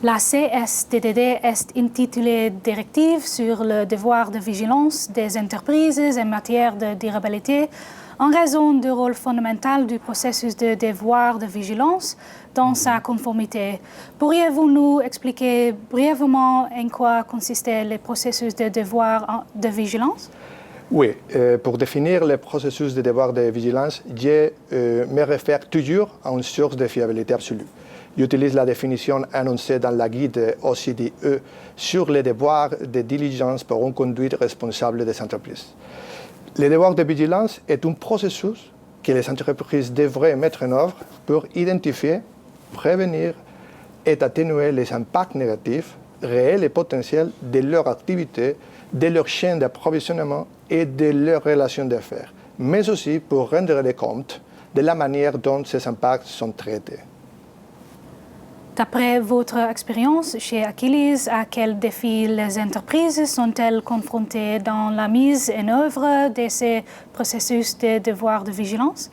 La CSDDD est intitulée Directive sur le devoir de vigilance des entreprises en matière de durabilité en raison du rôle fondamental du processus de devoir de vigilance dans sa conformité. Pourriez-vous nous expliquer brièvement en quoi consistait le processus de devoir de vigilance? Oui, pour définir le processus de devoir de vigilance, je me réfère toujours à une source de fiabilité absolue. J'utilise la définition annoncée dans la guide OCDE sur les devoirs de diligence pour une conduite responsable des entreprises. Le devoir de vigilance est un processus que les entreprises devraient mettre en œuvre pour identifier, prévenir et atténuer les impacts négatifs, réels et potentiels de leur activité, de leur chaîne d'approvisionnement et de leurs relations d'affaires, mais aussi pour rendre des comptes de la manière dont ces impacts sont traités. D'après votre expérience chez Achilles, à quels défis les entreprises sont-elles confrontées dans la mise en œuvre de ces processus de devoir de vigilance?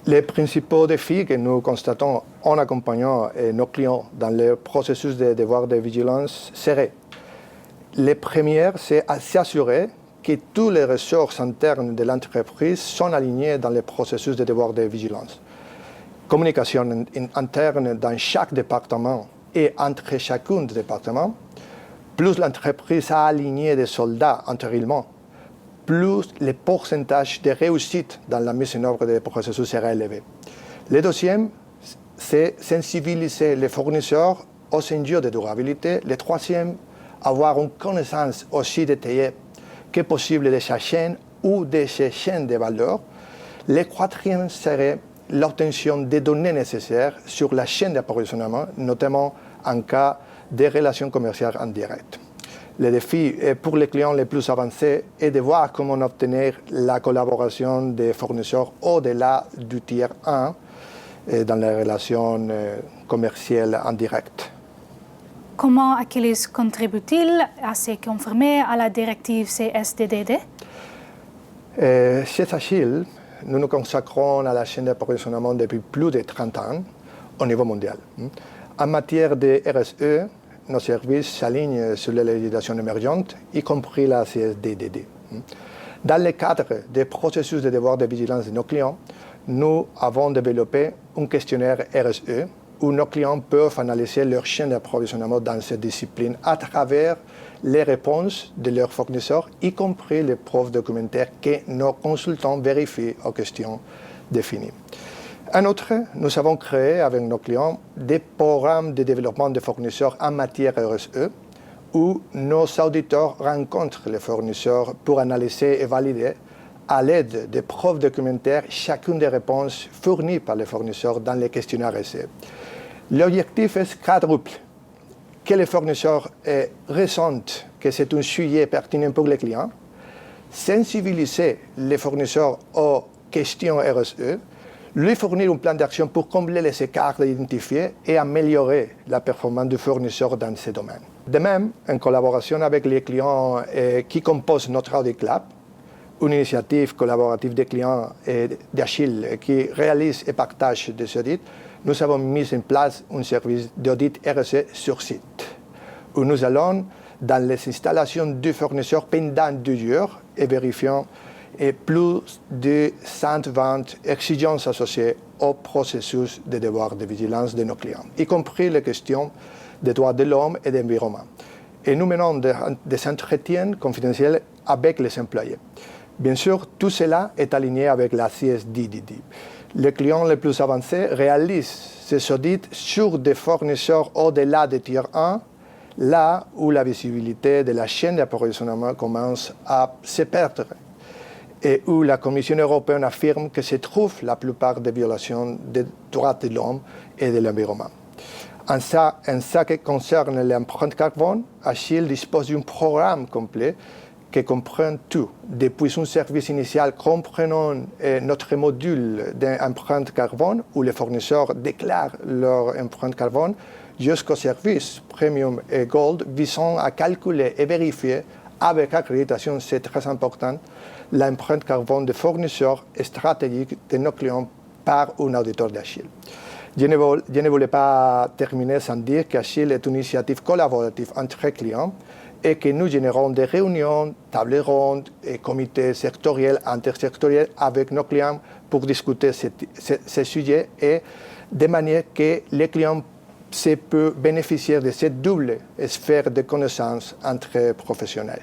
Les principaux défis que nous constatons en accompagnant nos clients dans le processus de devoir de vigilance seraient: le premier, c'est s'assurer que toutes les ressources internes de l'entreprise sont alignées dans le processus de devoir de vigilance. Communication interne dans chaque département et entre chacun des départements, plus l'entreprise a aligné des soldats antérieurement, plus le pourcentage de réussite dans la mise en œuvre des processus sera élevé. Le deuxième, c'est sensibiliser les fournisseurs aux enjeux de durabilité. Le troisième, avoir une connaissance aussi détaillée que possible de sa chaîne ou de ses chaînes de valeur. Le quatrième serait l'obtention des données nécessaires sur la chaîne d'approvisionnement, notamment en cas de relations commerciales en direct. Le défi pour les clients les plus avancés est de voir comment obtenir la collaboration des fournisseurs au-delà du tiers 1 dans les relations commerciales en direct. Comment Achilles contribue-t-il à se conformer à la directive CSDDD? Chez Achilles, nous nous consacrons à la chaîne d'approvisionnement depuis plus de 30 ans au niveau mondial. En matière de RSE, nos services s'alignent sur les législations émergentes, y compris la CSDDD. Dans le cadre des processus de devoir de vigilance de nos clients, nous avons développé un questionnaire RSE où nos clients peuvent analyser leur chaîne d'approvisionnement dans cette discipline à travers les réponses de leurs fournisseurs, y compris les preuves documentaires que nos consultants vérifient aux questions définies. En outre, nous avons créé avec nos clients des programmes de développement de fournisseurs en matière RSE où nos auditeurs rencontrent les fournisseurs pour analyser et valider à l'aide des preuves documentaires chacune des réponses fournies par les fournisseurs dans les questionnaires RSE. L'objectif est quadruple: que les fournisseurs ressentent que c'est un sujet pertinent pour les clients, sensibiliser les fournisseurs aux questions RSE, lui fournir un plan d'action pour combler les écarts identifiés et améliorer la performance du fournisseur dans ces domaines. De même, en collaboration avec les clients qui composent notre Audit Club, une initiative collaborative des clients d'Achilles qui réalise et partage des audits, nous avons mis en place un service d'audit RSE sur site, où nous allons dans les installations du fournisseur pendant 2 jours et vérifions plus de 120 exigences associées au processus de devoir de vigilance de nos clients, y compris les questions des droits de l'homme et de l'environnement. Et nous menons des entretiens confidentiels avec les employés. Bien sûr, tout cela est aligné avec la CSDDD. Les clients les plus avancés réalisent ces audits sur des fournisseurs au-delà des tiers 1, là où la visibilité de la chaîne d'approvisionnement commence à se perdre et où la Commission européenne affirme que se trouvent la plupart des violations des droits de l'homme et de l'environnement. En ce qui concerne l'empreinte carbone, Achilles dispose d'un programme complet qui comprend tout, depuis un service initial comprenant notre module d'empreinte carbone, où les fournisseurs déclarent leur empreinte carbone, jusqu'au service Premium et Gold visant à calculer et vérifier avec accréditation, c'est très important, l'empreinte carbone des fournisseurs stratégiques de nos clients par un auditeur d'Achilles. Je ne voulais pas terminer sans dire qu'Achille est une initiative collaborative entre clients et que nous générons des réunions, tables rondes et comités sectoriels, intersectoriels avec nos clients pour discuter ces sujets et de manière que les clients peuvent bénéficier de cette double sphère de connaissances entre professionnels.